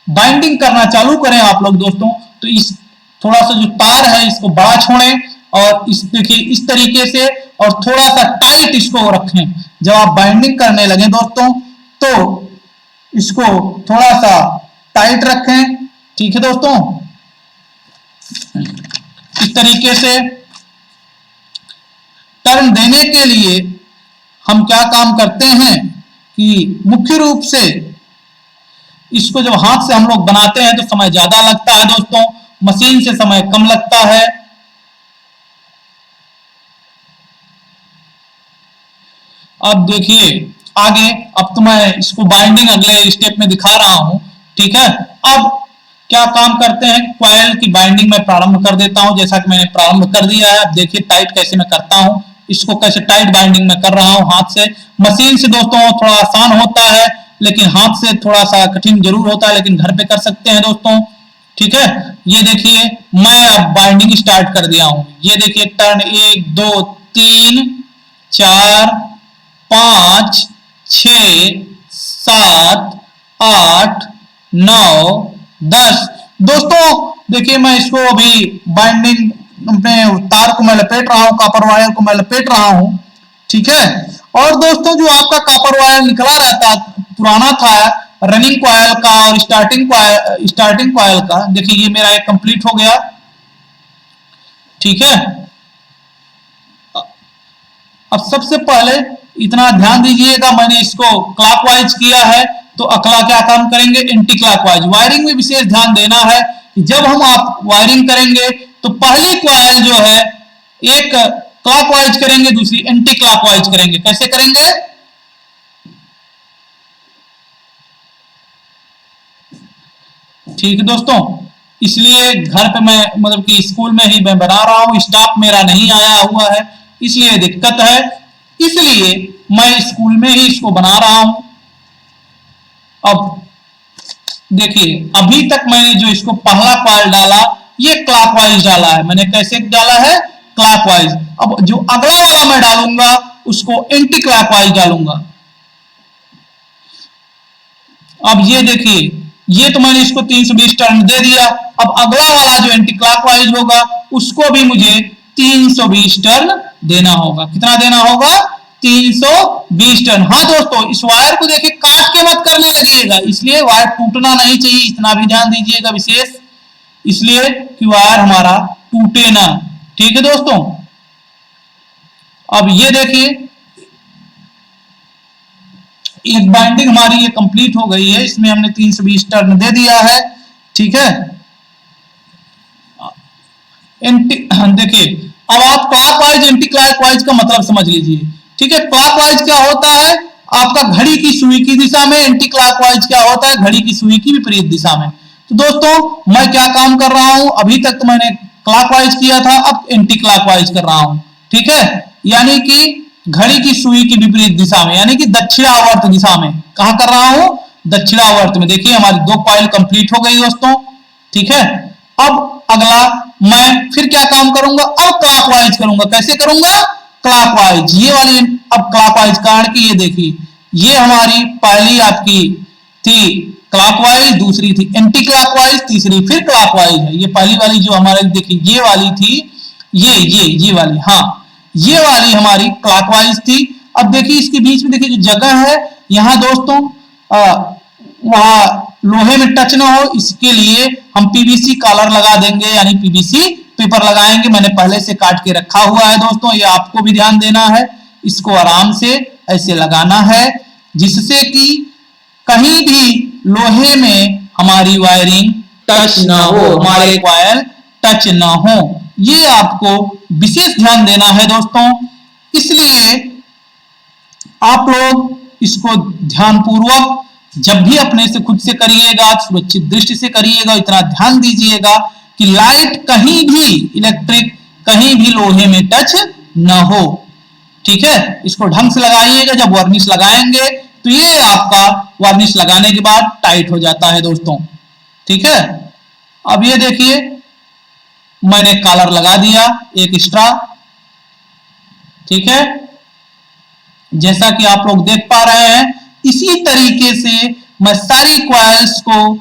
बाइंडिंग करना चालू करें आप लोग दोस्तों, तो इस थोड़ा सा जो तार है इसको बड़ा छोड़ें और इस देखिए इस तरीके से, और थोड़ा सा टाइट इसको रखें। जब आप बाइंडिंग करने लगे दोस्तों तो इसको थोड़ा सा टाइट रखें, ठीक है दोस्तों। इस तरीके से टर्न देने के लिए हम क्या काम करते हैं कि मुख्य रूप से इसको जब हाथ से हम लोग बनाते हैं तो समय ज्यादा लगता है दोस्तों, मशीन से समय कम लगता है। अब देखिए आगे, अब तो मैं इसको बाइंडिंग अगले स्टेप में दिखा रहा हूं, ठीक है। अब क्या काम करते हैं, कॉइल की बाइंडिंग में प्रारंभ कर देता हूं, जैसा कि मैंने प्रारंभ कर दिया है। अब देखिए टाइट कैसे मैं करता हूं, इसको कैसे टाइट बाइंडिंग में कर रहा हूं हाथ से। मशीन से दोस्तों थोड़ा आसान होता है, लेकिन हाथ से थोड़ा सा कठिन जरूर होता है, लेकिन घर पे कर सकते हैं दोस्तों, ठीक है। ये देखिए मैं अब बाइंडिंग स्टार्ट कर दिया हूं। ये देखिए टर्न 1 2 3 4 5 6 7 8 9 10 दोस्तों देखिए मैं इसको अभी बाइंडिंग में तार को मैं लपेट रहा हूं, कॉपर वायर को मैं लपेट रहा हूं, ठीक है। और दोस्तों जो आपका कॉपर वायर निकला रहता पुराना था रनिंग कॉइल का और स्टार्टिंग कॉइल का, देखिए ये मेरा एक कंप्लीट हो गया, ठीक है। अब सबसे पहले इतना ध्यान दीजिएगा, मैंने इसको क्लॉकवाइज किया है, तो अगला क्या काम करेंगे, एंटी क्लॉकवाइज। वायरिंग में विशेष ध्यान देना है कि जब हम आप वायरिंग करेंगे तो पहली कॉइल जो है एक क्लॉकवाइज करेंगे, दूसरी एंटी क्लॉकवाइज करेंगे। कैसे करेंगे, ठीक है दोस्तों। इसलिए घर पे मैं मतलब कि स्कूल में ही मैं बना रहा हूं, स्टाफ मेरा नहीं आया हुआ है, इसलिए दिक्कत है, इसलिए मैं स्कूल में ही इसको बना रहा हूं। अब देखिए अभी तक मैंने जो इसको पहला कॉइल डाला ये क्लॉकवाइज डाला है, मैंने कैसे डाला है, क्लॉकवाइज। अब जो अगला वाला मैं डालूंगा उसको एंटी क्लॉकवाइज डालूंगा। अब ये देखिए ये तो मैंने इसको 320 टर्न दे दिया, अब अगला वाला जो एंटी क्लॉकवाइज होगा उसको भी मुझे 320 टर्न देना होगा। कितना देना होगा, 320 टर्न। हाँ दोस्तों इस वायर को देखिए काट के मत करने लगिएगा, इसलिए वायर टूटना नहीं चाहिए, इतना भी ध्यान दीजिएगा विशेष, इसलिए कि वायर हमारा टूटे ना, ठीक है दोस्तों। अब ये देखिए एक बाइंडिंग हमारी ये कंप्लीट हो गई है, इसमें हमने 320 टर्न दे दिया है, ठीक है। देखिए अब आप क्लॉकवाइज एंटी क्लॉकवाइज का मतलब समझ लीजिए, ठीक है। क्लॉकवाइज क्या होता है, आपका घड़ी की सुई की दिशा में, एंटी क्लॉकवाइज क्या होता है, घड़ी की सुई की विपरीत दिशा में। तो दोस्तों मैं क्या काम कर रहा हूं, अभी तक तो मैंने क्लॉकवाइज किया था, अब एंटी क्लॉकवाइज कर रहा हूं, ठीक है। यानी कि घड़ी की सुई की विपरीत दिशा में, यानी कि दक्षिणावर्त दिशा में। कहां कर रहा हूं, दक्षिणावर्त में। देखिए हमारी 2 कॉइल कंप्लीट हो गई दोस्तों, ठीक है। अब अगला मैं फिर क्या काम करूंगा, अब क्लॉकवाइज करूंगा। कैसे करूंगा, क्लॉकवाइज, ये वाली अब क्लॉकवाइज कारण की ये देखिए ये हमारी पहली आपकी थी क्लॉकवाइज, दूसरी थी एंटी क्लॉकवाइज, तीसरी फिर क्लॉकवाइज है। ये पहली वाली जो हमारे देखिए ये वाली थी, ये वाली, हाँ ये वाली हमारी क्लॉकवाइज थी। अब देखिए इसके बीच में देखिए जो जगह है यहाँ दोस्तों वहां लोहे में टच ना हो, इसके लिए हम पीवीसी कॉलर लगा देंगे, यानी पीवीसी पेपर लगाएंगे। मैंने पहले से काट के रखा हुआ है दोस्तों, ये आपको भी ध्यान देना है। इसको आराम से ऐसे लगाना है जिससे कि कहीं भी लोहे में हमारी वायरिंग टच ना हो, हमारे कॉइल टच ना हो, ये आपको विशेष ध्यान देना है दोस्तों। इसलिए आप लोग इसको ध्यानपूर्वक जब भी अपने से खुद से करिएगा, सुरक्षित दृष्टि से करिएगा, इतना ध्यान दीजिएगा कि लाइट कहीं भी इलेक्ट्रिक कहीं भी लोहे में टच ना हो। ठीक है, इसको ढंग से लगाइएगा। जब वार्निश लगाएंगे तो ये आपका वार्निश लगाने के बाद टाइट हो जाता है दोस्तों। ठीक है, अब ये देखिए मैंने कॉलर लगा दिया एक एक्स्ट्रा। ठीक है, जैसा कि आप लोग देख पा रहे हैं, इसी तरीके से मैं सारी कॉइल्स को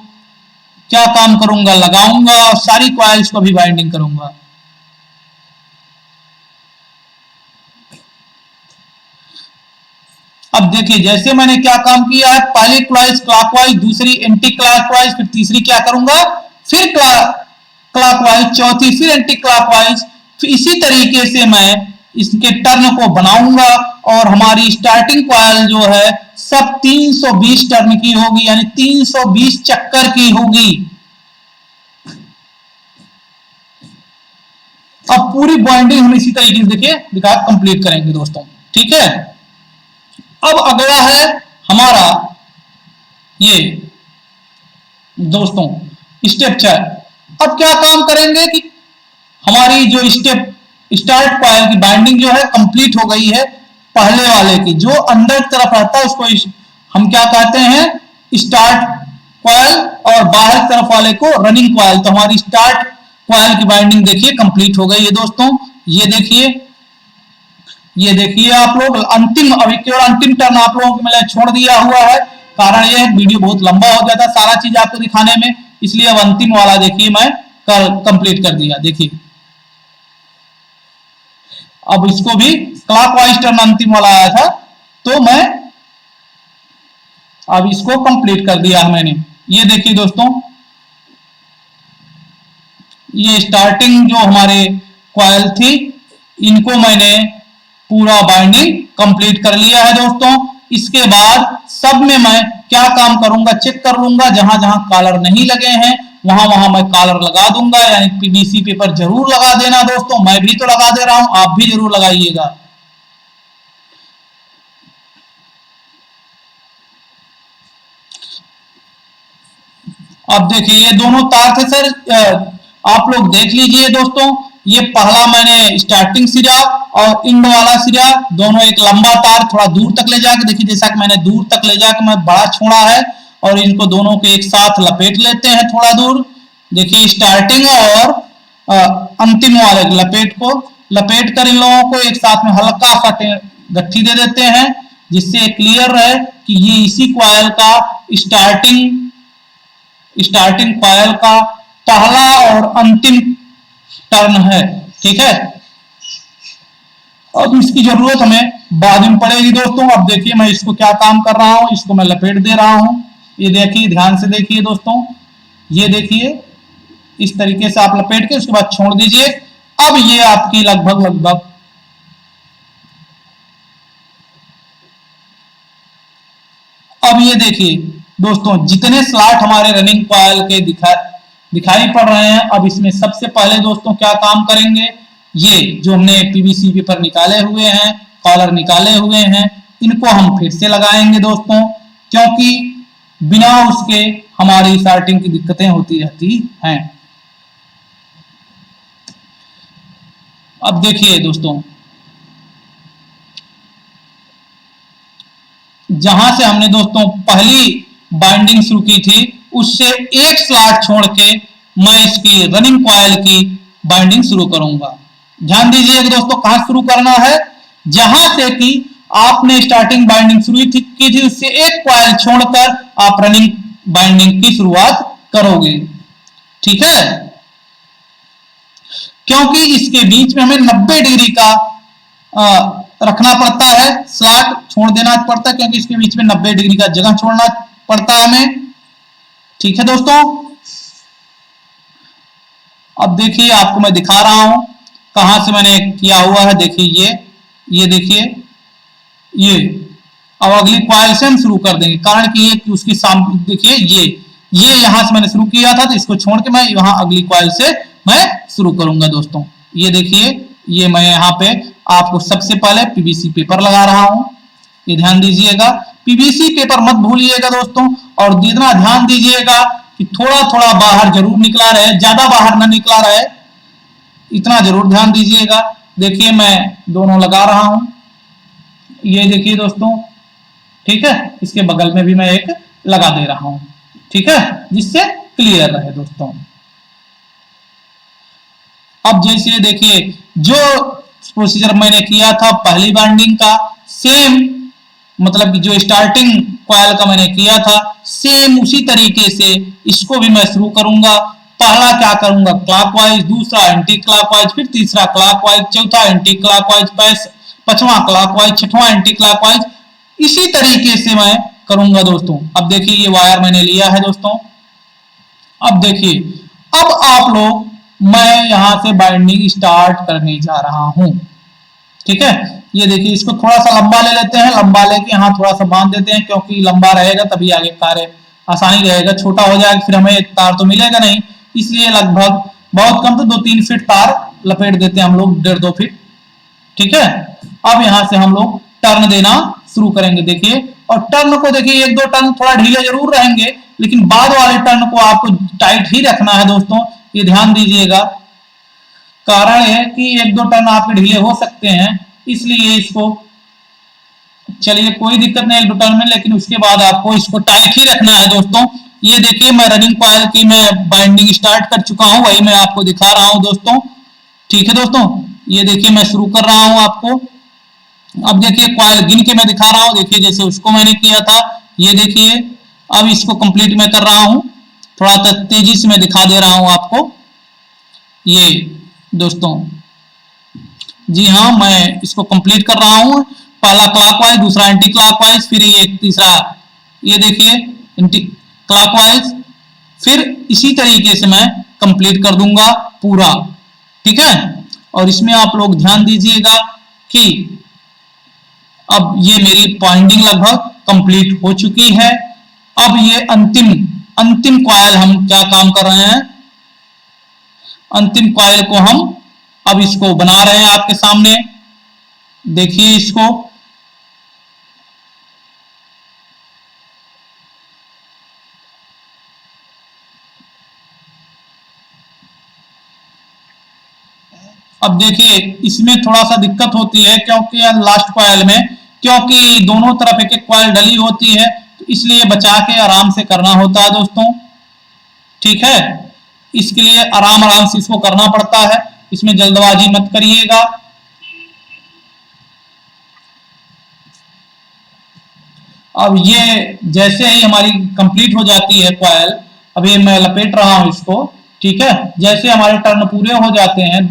क्या काम करूंगा, लगाऊंगा और सारी कॉइल्स को भी बाइंडिंग करूंगा। अब देखिए जैसे मैंने क्या काम किया है, पहली कॉइल्स क्लॉकवाइज, दूसरी एंटी क्लॉकवाइज, फिर तीसरी क्या करूंगा, फिर क्लॉकवाइज, चौथी फिर एंटी क्लॉकवाइज। फिर इसी तरीके से मैं इसके टर्न को बनाऊंगा और हमारी स्टार्टिंग कॉइल जो है सब 320 टर्न की होगी, यानी 320 चक्कर की होगी। अब पूरी बाइंडिंग हम इसी तरीके से देखिए दिखा कंप्लीट करेंगे दोस्तों। ठीक है, अब अगला है हमारा ये दोस्तों स्टेप 4। अब क्या काम करेंगे कि हमारी जो स्टेप स्टार्ट कॉइल की बाइंडिंग जो है कंप्लीट हो गई है। पहले वाले की जो अंदर की तरफ रहता है उसको हम क्या कहते हैं, स्टार्ट कॉइल, और बाहर की तरफ वाले को रनिंग कॉइल। तो हमारी स्टार्ट कॉइल की बाइंडिंग देखिए कंप्लीट हो गई है दोस्तों। ये देखिए आप लोग अंतिम, अभी केवल अंतिम टर्न आप लोगों को मैंने छोड़ दिया हुआ है। कारण यह है वीडियो बहुत लंबा हो जाता है सारा चीज आपको दिखाने में, इसलिए अब अंतिम वाला देखिए मैं कंप्लीट कर दिया। देखिए अब इसको भी क्लॉकवाइज टर्न अंतिम वाला आया था, तो मैं अब इसको कंप्लीट कर दिया है मैंने। ये देखिए दोस्तों, ये स्टार्टिंग जो हमारे कॉइल थी इनको मैंने पूरा बाइंडिंग कंप्लीट कर लिया है दोस्तों। इसके बाद सब में मैं क्या काम करूंगा, चेक कर लूंगा, जहां जहां कॉलर नहीं लगे हैं वहां वहां मैं कॉलर लगा दूंगा, यानी पीवीसी पेपर जरूर लगा देना दोस्तों। मैं भी तो लगा दे रहा हूं, आप भी जरूर लगाइएगा। अब देखिए ये दोनों तार थे सर, आप लोग देख लीजिए दोस्तों। ये पहला मैंने स्टार्टिंग सिरा और इंड वाला सिरा दोनों एक लंबा तार थोड़ा दूर तक ले जाके, देखिए जैसा कि मैंने दूर तक ले जाके मैं बड़ा छोड़ा है, और इनको दोनों को एक साथ लपेट लेते हैं थोड़ा दूर। देखिए स्टार्टिंग और अंतिम वाले लपेट कर इन लोगों को एक साथ में हल्का सा गट्ठी दे देते हैं, जिससे क्लियर रहे कि ये इसी कॉइल का स्टार्टिंग कॉइल का पहला और अंतिम टर्न है। ठीक है, अब इसकी जरूरत हमें बाद में पड़ेगी दोस्तों। अब देखिए मैं इसको क्या काम कर रहा हूं, इसको मैं लपेट दे रहा हूं। ये देखिए ध्यान से देखिए दोस्तों, ये देखिए इस तरीके से आप लपेट के उसके बाद छोड़ दीजिए। अब ये आपकी लगभग अब ये देखिए दोस्तों, जितने स्लॉट हमारे रनिंग कॉइल के दिखाई पड़ रहे हैं, अब इसमें सबसे पहले दोस्तों क्या काम करेंगे, ये जो हमने पीवीसी पेपर निकाले हुए हैं, कॉलर निकाले हुए हैं, इनको हम फिर से लगाएंगे दोस्तों, क्योंकि बिना उसके हमारी स्टार्टिंग की दिक्कतें होती रहती हैं। अब देखिए दोस्तों, जहां से हमने दोस्तों पहली बाइंडिंग शुरू की थी उससे एक स्लॉट छोड़ के मैं इसकी रनिंग कॉइल की बाइंडिंग शुरू करूंगा। ध्यान दीजिएगा दोस्तों, कहां शुरू करना है, जहां से कि आपने स्टार्टिंग बाइंडिंग शुरू की थी उससे एक कॉइल छोड़कर आप रनिंग बाइंडिंग की शुरुआत करोगे। ठीक है, क्योंकि इसके बीच में हमें 90 डिग्री का रखना पड़ता है, स्लॉट छोड़ देना पड़ता है, क्योंकि इसके बीच में 90 डिग्री का जगह छोड़ना पड़ता है हमें। ठीक है दोस्तों, अब देखिए आपको मैं दिखा रहा हूं कहां से मैंने किया हुआ है। देखिए ये देखिए ये। अब अगली कॉइल से हम शुरू कर देंगे, कारण कि ये उसकी सामने देखिए ये यहां से मैंने शुरू किया था, तो इसको छोड़ के मैं यहां अगली कॉइल से मैं शुरू करूंगा दोस्तों। ये देखिए, ये मैं यहाँ पे आपको सबसे पहले पीवीसी पेपर लगा रहा हूं, ये ध्यान दीजिएगा। पीवीसी पेपर मत भूलिएगा दोस्तों, और जितना ध्यान दीजिएगा कि थोड़ा थोड़ा बाहर जरूर निकला रहे, ज्यादा बाहर ना निकला रहे, इतना जरूर ध्यान दीजिएगा। देखिए मैं दोनों लगा रहा हूं, ये देखिए दोस्तों। ठीक है, इसके बगल में भी मैं एक लगा दे रहा हूं। ठीक है, जिससे क्लियर रहे दोस्तों। अब जैसे देखिए जो प्रोसीजर मैंने किया था पहली बाइंडिंग का, सेम मतलब कि जो स्टार्टिंग कॉइल का मैंने किया था, सेम उसी तरीके से इसको भी मैं शुरू करूंगा। पहला क्या करूंगा, क्लॉकवाइज, दूसरा एंटी क्लॉकवाइज, फिर तीसरा क्लॉकवाइज, चौथा एंटी क्लॉकवाइज, पांचवा क्लॉकवाइज, छठवां एंटी क्लॉकवाइज, इसी तरीके से मैं करूंगा दोस्तों। अब देखिए ये वायर मैंने लिया है दोस्तों। अब देखिए, अब आप लोग, मैं यहां से बाइंडिंग स्टार्ट करने जा रहा हूं। ठीक है, ये देखिए इसको थोड़ा सा लंबा ले लेते हैं, लंबा लेके यहां थोड़ा सा बांध देते हैं, क्योंकि लंबा रहेगा तभी आगे कार्य आसानी रहेगा। छोटा हो जाएगा फिर हमें तार तो मिलेगा नहीं, इसलिए लगभग बहुत कम तो 2-3 फीट तार लपेट देते हैं हम लोग, 1.5-2 फीट। ठीक है, अब यहां से हम लोग टर्न देना शुरू करेंगे। देखिए, और टर्न को देखिए 1-2 टर्न थोड़ा ढीले जरूर रहेंगे, लेकिन बाद वाले टर्न को आपको टाइट ही रखना है दोस्तों, ये ध्यान दीजिएगा। कारण है कि 1-2 टर्न आपके ढीले हो सकते हैं, इसलिए इसको, चलिए कोई दिक्कत नहीं 1-2 टर्न में, लेकिन उसके बाद आपको इसको टाइट ही रखना है दोस्तों। ये देखिए मैं रनिंग कॉइल की मैं बाइंडिंग स्टार्ट कर चुका हूं, वही मैं आपको दिखा रहा हूं दोस्तों। ठीक है दोस्तों, ये देखिए मैं शुरू कर रहा हूं आपको। अब देखिए कॉइल गिन के मैं दिखा रहा हूं, देखिए जैसे उसको मैंने किया था, ये देखिए। अब इसको कंप्लीट मैं कर रहा हूं, थोड़ा सा तेजी से मैं दिखा दे रहा हूं आपको। ये दोस्तों, जी हाँ, मैं इसको कंप्लीट कर रहा हूं। पहला क्लॉकवाइज, दूसरा एंटी क्लॉकवाइज, फिर ये तीसरा, ये देखिए एंटी क्लॉकवाइज, फिर इसी तरीके से मैं कंप्लीट कर दूंगा पूरा। ठीक है, और इसमें आप लोग ध्यान दीजिएगा कि अब ये मेरी पॉइंटिंग लगभग कंप्लीट हो चुकी है। अब ये अंतिम कॉइल हम क्या काम कर रहे हैं, अंतिम कॉइल को हम अब इसको बना रहे हैं आपके सामने। देखिए इसको, अब देखिए इसमें थोड़ा सा दिक्कत होती है, क्योंकि लास्ट कॉइल में, क्योंकि दोनों तरफ एक एक कॉइल डली होती है, तो इसलिए बचा के आराम से करना होता है दोस्तों। ठीक है, इसके लिए आराम से इसको करना पड़ता है, इसमें जल्दबाजी मत करिएगा। अब ये जैसे ही हमारी कंप्लीट हो जाती है कॉइल, अब ये मैं लपेट रहा हूं इसको। ठीक है, जैसे हमारे टर्न पूरे हो जाते हैं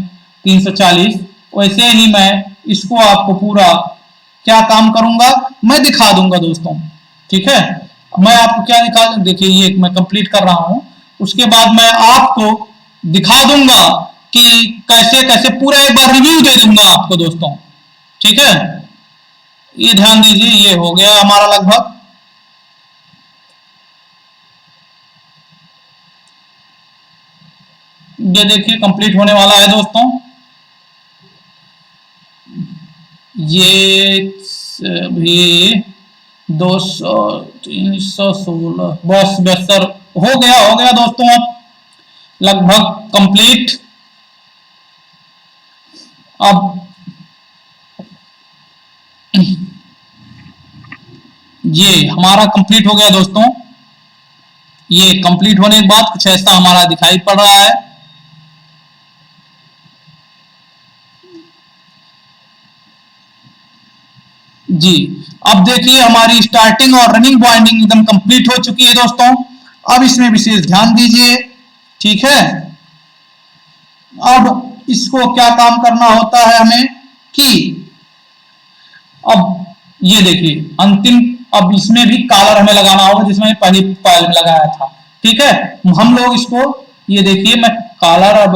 340, वैसे ही मैं इसको आपको पूरा क्या काम करूंगा मैं दिखा दूंगा दोस्तों। ठीक है, मैं आपको क्या दिखा, देखिए ये मैं कंप्लीट कर रहा हूं, उसके बाद मैं आपको दिखा दूंगा कि कैसे कैसे पूरा एक बार रिव्यू दे दूंगा आपको दोस्तों। ठीक है, ये ध्यान दीजिए, ये हो गया हमारा लगभग। ये देखिए कंप्लीट होने वाला है दोस्तों। ये भी 200, 316, बस सर हो गया दोस्तों, अब लगभग कंप्लीट। अब ये हमारा कंप्लीट हो गया दोस्तों। ये कंप्लीट होने के बाद कुछ ऐसा हमारा दिखाई पड़ रहा है। जी, अब देखिए हमारी स्टार्टिंग और रनिंग बाइंडिंग एकदम कंप्लीट हो चुकी है दोस्तों। अब इसमें विशेष ध्यान दीजिए, ठीक है। अब इसको क्या काम करना होता है हमें कि अब ये देखिए अंतिम, अब इसमें भी कॉलर हमें लगाना होगा जिसमें पहले पायल में लगाया था, ठीक है। हम लोग इसको, ये देखिए मैं कॉलर अब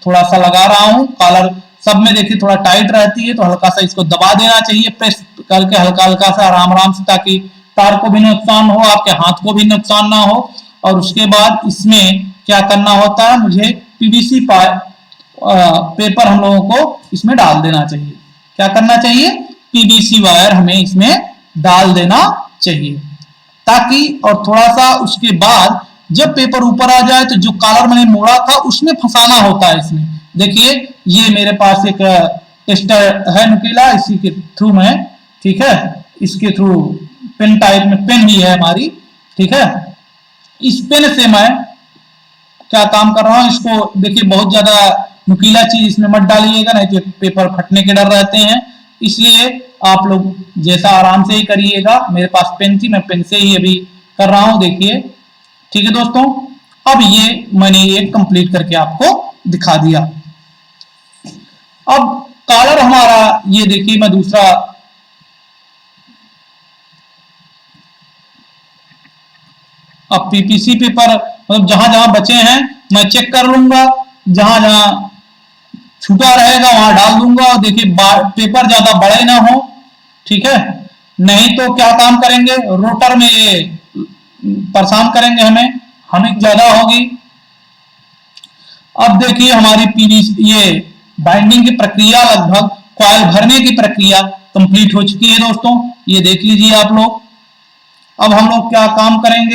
थोड़ा सा लगा रहा हूं। कॉलर सब में देखिए थोड़ा टाइट रहती है, तो हल्का सा इसको दबा देना चाहिए, प्रेस करके हल्का हल्का सा आराम आराम से, ताकि तार को भी नुकसान हो, आपके हाथ को भी नुकसान ना हो। और उसके बाद इसमें क्या करना होता है, मुझे पीवीसी पेपर हम लोगों को इसमें डाल देना चाहिए। क्या करना चाहिए, पीवीसी वायर हमें इसमें डाल देना चाहिए, ताकि, और थोड़ा सा उसके बाद जब पेपर ऊपर आ जाए तो जो कॉलर मैंने मोड़ा था उसमें फंसाना होता है इसमें। देखिए ये मेरे पास एक टेस्टर है नुकीला, इसी के थ्रू मैं, ठीक है, इसके थ्रू पेन टाइप में पेन भी है हमारी, ठीक है। इस पेन से मैं क्या काम कर रहा हूं, इसको देखिए बहुत ज्यादा नुकीला चीज इसमें मत डालिएगा, नहीं तो पेपर फटने के डर रहते हैं। इसलिए आप लोग जैसा आराम से ही करिएगा। मेरे पास पेन थी, मैं पेन से ही अभी कर रहा हूं, देखिए, ठीक है दोस्तों। अब ये मैंने ये कंप्लीट करके आपको दिखा दिया। अब कॉलर हमारा, ये देखिए मैं दूसरा, अब पीपीसी पेपर मतलब जहां जहां बचे हैं मैं चेक कर लूंगा, जहां जहां छूटा रहेगा वहां डाल दूंगा। और देखिए पेपर ज्यादा बड़े ना हो, ठीक है, नहीं तो क्या काम करेंगे, रोटर में ये परेशान करेंगे हमें ज्यादा होगी। अब देखिए हमारी पीवीसी ये बाइंडिंग की प्रक्रिया, लगभग कॉइल भरने की प्रक्रिया कंप्लीट हो चुकी है दोस्तों, ये देख लीजिए आप लोग। अब हम लोग क्या काम करेंगे,